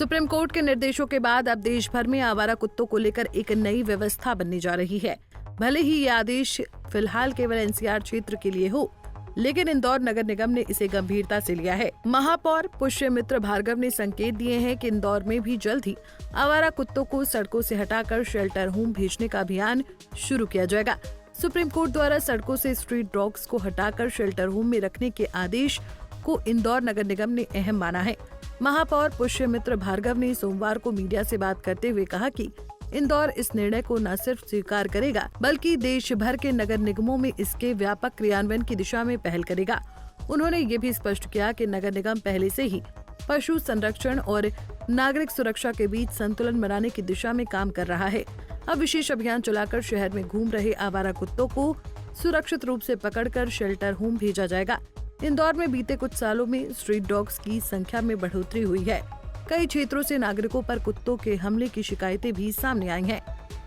Supreme court के निर्देशों के बाद अब देश भर में आवारा कुत्तों को लेकर एक नई व्यवस्था बनने जा रही है। भले ही ये आदेश फिलहाल केवल एनसीआर क्षेत्र के लिए हो, लेकिन इंदौर नगर निगम ने इसे गंभीरता से लिया है। महापौर पुष्यमित्र भार्गव ने संकेत दिए हैं कि इंदौर में भी जल्द ही आवारा कुत्तों को सड़कों से हटाकर शेल्टर होम भेजने का अभियान शुरू किया जाएगा। सुप्रीम कोर्ट द्वारा सड़कों से स्ट्रीट डॉग्स को हटाकर शेल्टर होम में रखने के आदेश को इंदौर नगर निगम ने अहम माना है। महापौर पुष्यमित्र भार्गव ने सोमवार को मीडिया से बात करते हुए कहा कि इंदौर इस निर्णय को न सिर्फ स्वीकार करेगा, बल्कि देश भर के नगर निगमों में इसके व्यापक क्रियान्वयन की दिशा में पहल करेगा। उन्होंने ये भी स्पष्ट किया कि नगर निगम पहले से ही पशु संरक्षण और नागरिक सुरक्षा के बीच संतुलन बनाने की दिशा में काम कर रहा है। अब विशेष अभियान चलाकर शहर में घूम रहे आवारा कुत्तों को सुरक्षित रूप से पकड़कर शेल्टर होम भेजा जाएगा। इंदौर में बीते कुछ सालों में स्ट्रीट डॉग्स की संख्या में बढ़ोतरी हुई है। कई क्षेत्रों से नागरिकों पर कुत्तों के हमले की शिकायतें भी सामने आई हैं,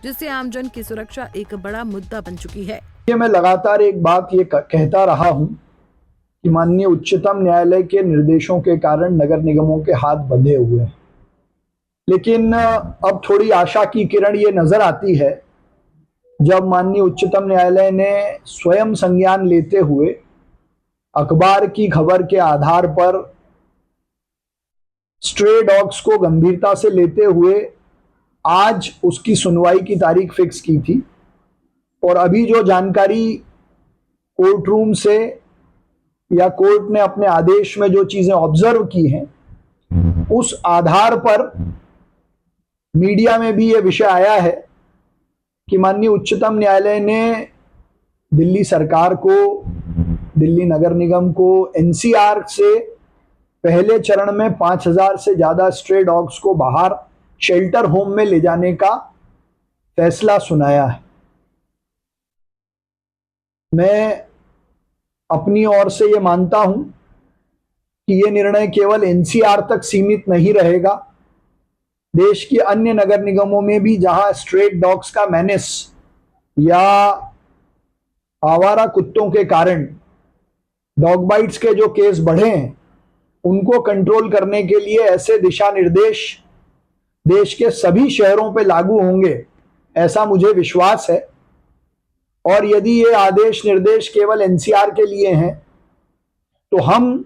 जिससे आमजन की सुरक्षा एक बड़ा मुद्दा बन चुकी है। ये मैं लगातार एक बात ये कहता रहा हूँ कि माननीय उच्चतम न्यायालय के निर्देशों के कारण नगर निगमों के हाथ बंधे हुए हैं, लेकिन अब थोड़ी आशा की किरण ये नजर आती है जब माननीय उच्चतम न्यायालय ने स्वयं संज्ञान लेते हुए अखबार की खबर के आधार पर स्ट्रे डॉग्स को गंभीरता से लेते हुए आज उसकी सुनवाई की तारीख फिक्स की थी। और अभी जो जानकारी कोर्ट रूम से या कोर्ट ने अपने आदेश में जो चीजें ऑब्जर्व की हैं, उस आधार पर मीडिया में भी ये विषय आया है कि माननीय उच्चतम न्यायालय ने दिल्ली सरकार को, दिल्ली नगर निगम को एनसीआर से पहले चरण में 5000 से ज्यादा स्ट्रे डॉग्स को बाहर शेल्टर होम में ले जाने का फैसला सुनाया है। मैं अपनी ओर से ये मानता हूं कि ये निर्णय केवल एनसीआर तक सीमित नहीं रहेगा। देश के अन्य नगर निगमों में भी जहां स्ट्रेट डॉग्स का मेनेस या आवारा कुत्तों के कारण डॉग बाइट्स के जो केस बढ़े हैं, उनको कंट्रोल करने के लिए ऐसे दिशा निर्देश देश के सभी शहरों पे लागू होंगे, ऐसा मुझे विश्वास है। और यदि ये आदेश निर्देश केवल एनसीआर के लिए हैं, तो हम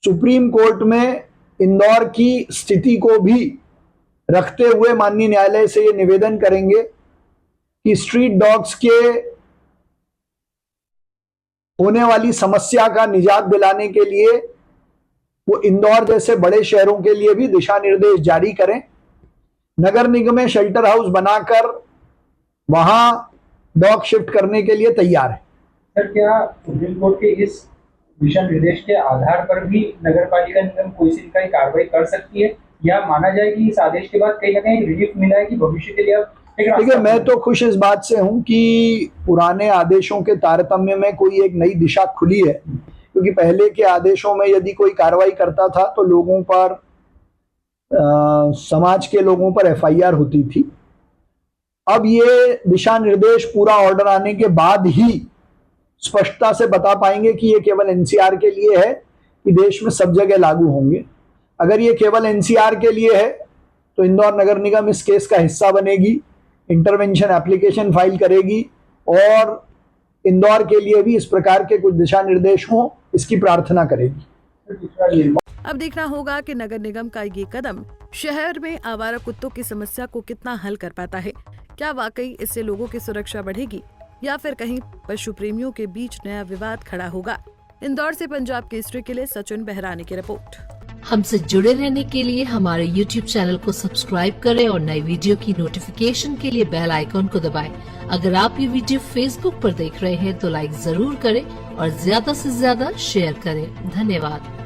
सुप्रीम कोर्ट में इंदौर की स्थिति को भी रखते हुए माननीय न्यायालय से ये निवेदन करेंगे कि स्ट्रीट डॉग्स के होने वाली समस्या का निजात दिलाने के लिए वो इंदौर जैसे बड़े शहरों के लिए भी दिशा निर्देश जारी करें। नगर निगम शेल्टर हाउस बनाकर वहां डॉग शिफ्ट करने के लिए तैयार है। सर, क्या सुप्रीम कोर्ट के इस दिशा निर्देश के आधार पर भी नगर पालिका निगम कोई सी कार्रवाई कर सकती है, या माना जाए कि इस आदेश के बाद कहीं ना कहीं रिलीफ मिला है कि भविष्य के लिए अब? देखिए, मैं तो खुश इस बात से हूं कि पुराने आदेशों के तारतम्य में कोई एक नई दिशा खुली है, क्योंकि पहले के आदेशों में यदि कोई कार्रवाई करता था तो लोगों पर, समाज के लोगों पर एफआईआर होती थी। अब ये दिशा निर्देश पूरा ऑर्डर आने के बाद ही स्पष्टता से बता पाएंगे कि ये केवल एनसीआर के लिए है कि देश में सब जगह लागू होंगे। अगर ये केवल एनसीआर के लिए है तो इंदौर नगर निगम इस केस का हिस्सा बनेगी, इंटरवेंशन एप्लीकेशन फाइल करेगी और इंदौर के लिए भी इस प्रकार के कुछ दिशा निर्देश हों, इसकी प्रार्थना करेगी। अब देखना होगा कि नगर निगम का ये कदम शहर में आवारा कुत्तों की समस्या को कितना हल कर पाता है। क्या वाकई इससे लोगों की सुरक्षा बढ़ेगी या फिर कहीं पशु प्रेमियों के बीच नया विवाद खड़ा होगा। इंदौर से पंजाब केसरी के लिए सचिन बहरानी की रिपोर्ट। हमसे जुड़े रहने के लिए हमारे YouTube चैनल को सब्सक्राइब करें और नई वीडियो की नोटिफिकेशन के लिए बेल आइकॉन को दबाएं। अगर आप ये वीडियो Facebook पर देख रहे हैं तो लाइक जरूर करें और ज्यादा से ज्यादा शेयर करें। धन्यवाद।